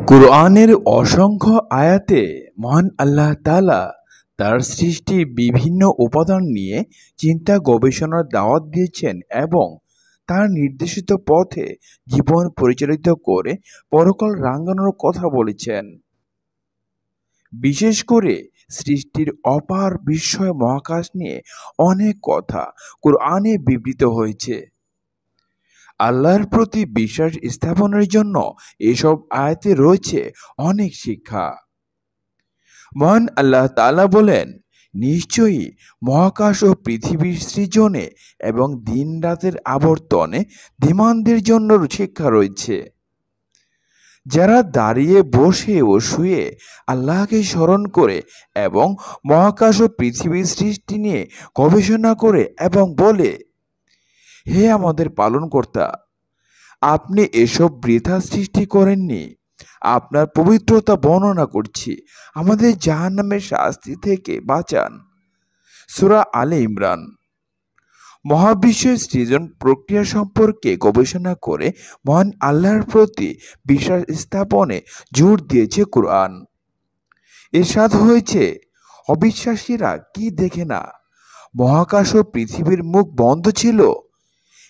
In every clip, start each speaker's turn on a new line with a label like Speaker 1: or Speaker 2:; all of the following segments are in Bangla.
Speaker 1: কুরআনের অসংখ্য আয়াতে মহান আল্লাহ তাআলা তার সৃষ্টির বিভিন্ন উপাদান নিয়ে চিন্তা গবেষণার দাওয়াত দিয়েছেন এবং তার নির্দেশিত পথে জীবন পরিচালিত করে পরকাল রাঙানোর কথা বলেছেন। বিশেষ করে সৃষ্টির অপার বিস্ময় মহাকাশ নিয়ে অনেক কথা কুরআনে বিবৃত হয়েছে। আল্লাহর প্রতি বিশ্বাস স্থাপনের জন্য এসব আয়াতে রয়েছে অনেক শিক্ষা। মহান আল্লাহ তাআলা বলেন, নিশ্চয়ই মহাকাশ ও পৃথিবীর সৃজনে এবং দিন রাতের আবর্তনে ধীমানদের জন্য শিক্ষা রয়েছে। যারা দাঁড়িয়ে বসে ও শুয়ে আল্লাহকে স্মরণ করে এবং মহাকাশ ও পৃথিবীর সৃষ্টি নিয়ে গবেষণা করে এবং বলে, হে আমাদের পালনকর্তা, আপনি এসব বৃথা সৃষ্টি করেননি। আপনার পবিত্রতা বর্ণনা করছি, আমাদের জাহান্নামের শাস্তি থেকে বাঁচান। সূরা আলে ইমরান। মহাবিশ্বের সৃজন প্রক্রিয়া সম্পর্কে গবেষণা করে মহান আল্লাহর প্রতি বিশ্বাস স্থাপনে জোর দিয়েছে কুরআন। ইরশাদ হয়েছে, অবিশ্বাসীরা কি দেখে না, মহাকাশ ও পৃথিবীর মুখ বন্ধ ছিল,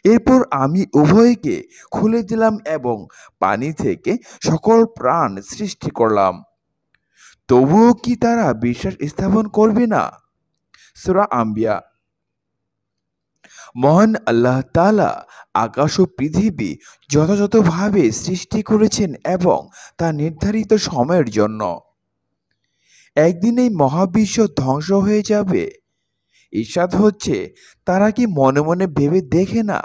Speaker 1: এরপর আমি উভয়কে খুলে দিলাম এবং পানি থেকে সকল প্রাণ সৃষ্টি করলাম, তবুও কি তারা বিশ্বাস স্থাপন করবে না? সূরা আম্বিয়া। মহান আল্লাহ তাআলা আকাশ ও পৃথিবী যথাযথভাবে সৃষ্টি করেছেন এবং তা নির্ধারিত সময়ের জন্য। একদিন এই মহাবিশ্ব ধ্বংস হয়ে যাবে। ইরশাদ হচ্ছে, তারা কি মনে মনে ভেবে দেখে না,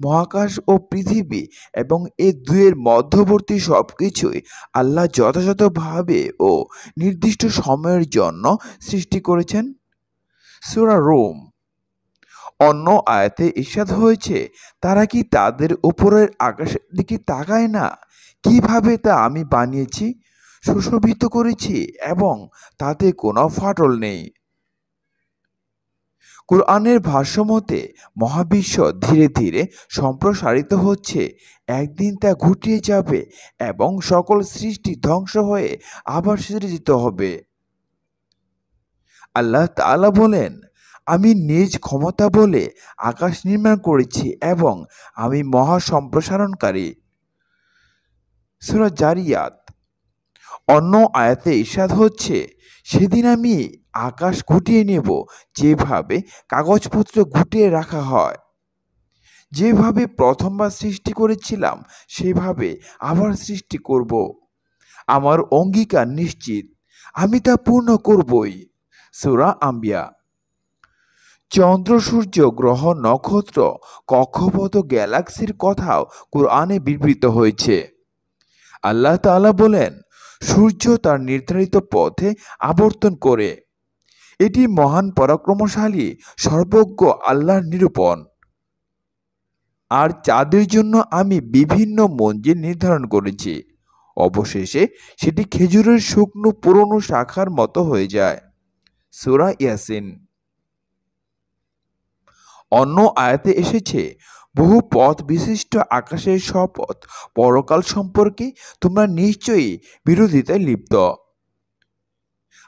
Speaker 1: মহাকাশ ও পৃথিবী এবং এ দুয়ের মধ্যবর্তী সবকিছুই আল্লাহ যথাযথভাবে ও নির্দিষ্ট সময়ের জন্য সৃষ্টি করেছেন? সূরা রুম। অন্য আয়াতে ইরশাদ হয়েছে, তারা কি তাদের উপরের আকাশের দিকে তাকায় না, কিভাবে তা আমি বানিয়েছি, সুশোভিত করেছি এবং তাতে কোনো ফাটল নেই। কুরআনের ভাষ্যমতে মহাবিশ্ব ধীরে ধীরে সম্প্রসারিত হচ্ছে, একদিন তা ঘুটিয়ে যাবে এবং সকল সৃষ্টি ধ্বংস হয়ে আবার সৃজিত হবে। আল্লাহ তাআলা বলেন, আমি নিজ ক্ষমতা বলে আকাশ নির্মাণ করেছি এবং আমি মহা সম্প্রসারণকারী। সূরা জারিয়াত। অন্য আয়াতে ইরশাদ হচ্ছে, সেদিন আমি আকাশ গুটিয়ে নেব যেভাবে কাগজপত্র গুটিয়ে রাখা হয়। যেভাবে প্রথমবার সৃষ্টি করেছিলাম সেভাবে আবার সৃষ্টি করব। আমার অঙ্গীকার নিশ্চিত, আমি তা পূর্ণ করবই। সূরা আম্বিয়া। চন্দ্র, সূর্য, গ্রহ, নক্ষত্র, কক্ষপথ, গ্যালাক্সির কথাও কুরআনে বিবৃত হয়েছে। আল্লাহ তাআলা বলেন, সূর্য তার নির্ধারিত পথে আবর্তন করে, এটি মহান পরাক্রমশালী সর্বজ্ঞ আল্লাহর নিরূপণ। আর চাঁদের জন্য আমি বিভিন্ন মঞ্জিল নির্ধারণ করেছি, অবশেষে সেটি খেজুরের শুকনো পুরনো শাখার মতো হয়ে যায়। সূরা ইয়াসিন। অন্য আয়াতে এসেছে, বহু পথ বিশিষ্ট আকাশের শপথ, পরকাল সম্পর্কে তোমরা নিশ্চয়ই বিরোধিতায় লিপ্ত।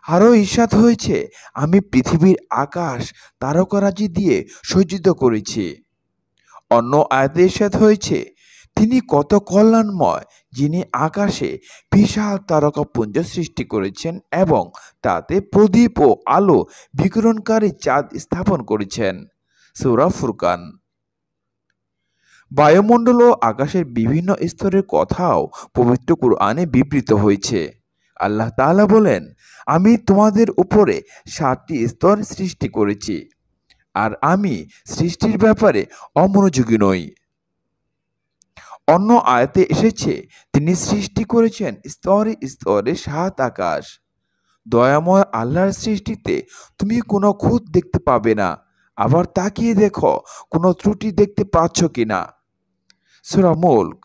Speaker 1: আরও ইরশাদ হয়েছে, আমি পৃথিবীর আকাশ তারকারাজি দিয়ে সজ্জিত করেছি। অন্য আয়াতে ইরশাদ হয়েছে, তিনি কত কল্যাণময়, যিনি আকাশে বিশাল তারকাপুঞ্জ সৃষ্টি করেছেন এবং তাতে প্রদীপ ও আলো বিকিরণকারী চাঁদ স্থাপন করেছেন। সূরা ফুরকান। বায়ুমণ্ডল ও আকাশের বিভিন্ন স্তরের কথাও পবিত্র কুরআনে বিবৃত হয়েছে। আল্লাহ তাআলা বলেন, আমি তোমাদের উপরে 7টি স্তর সৃষ্টি করেছি, আর আমি সৃষ্টির ব্যাপারে অমনোযোগী নই। অন্য আয়াতে এসেছে, তিনি সৃষ্টি করেছেন স্তরে স্তরে 7 আকাশ। দয়াময় আল্লাহর সৃষ্টিতে তুমি কোনো খুঁত দেখতে পাবে না, আবার তাকিয়ে দেখো কোনো ত্রুটি দেখতে পাচ্ছ কিনা। সূরা মুলক।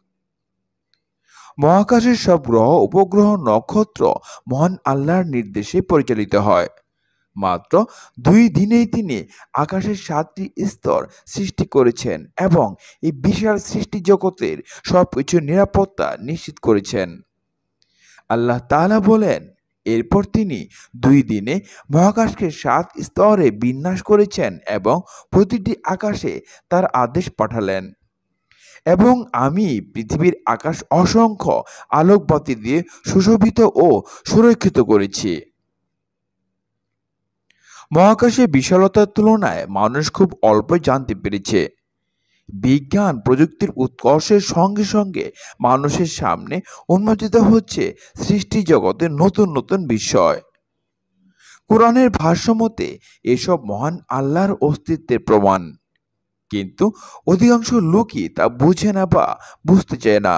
Speaker 1: মহাকাশের সব গ্রহ, উপগ্রহ, নক্ষত্র মহান আল্লাহর নির্দেশে পরিচালিত হয়। মাত্র 2 দিনেই তিনি আকাশের 7টি স্তর সৃষ্টি করেছেন এবং এই বিশাল সৃষ্টি জগতের সবকিছুর নিরাপত্তা নিশ্চিত করেছেন। আল্লাহ তাআলা বলেন, এরপর তিনি 2 দিনে মহাকাশকে 7 স্তরে বিন্যাস করেছেন এবং প্রতিটি আকাশে তার আদেশ পাঠালেন। এবং আমি পৃথিবীর আকাশ অসংখ্য আলোকবাতি দিয়ে সুশোভিত ও সুরক্ষিত করেছি। মহাকাশের বিশালতার তুলনায় মানুষ খুব অল্পই জানতে পেরেছে। বিজ্ঞান প্রযুক্তির উৎকর্ষের সঙ্গে সঙ্গে মানুষের সামনে উন্মোচিত হচ্ছে সৃষ্টি জগতের নতুন নতুন বিষয়। কোরআনের ভাষ্যমতে এসব মহান আল্লাহর অস্তিত্বের প্রমাণ, কিন্তু অধিকাংশ লোকই তা বুঝে না বা বুঝতে চায় না।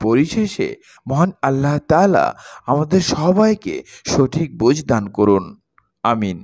Speaker 1: পরিশেষে মহান আল্লাহ তাআলা আমাদের সবাইকে সঠিক বুঝ দান করুন। আমিন।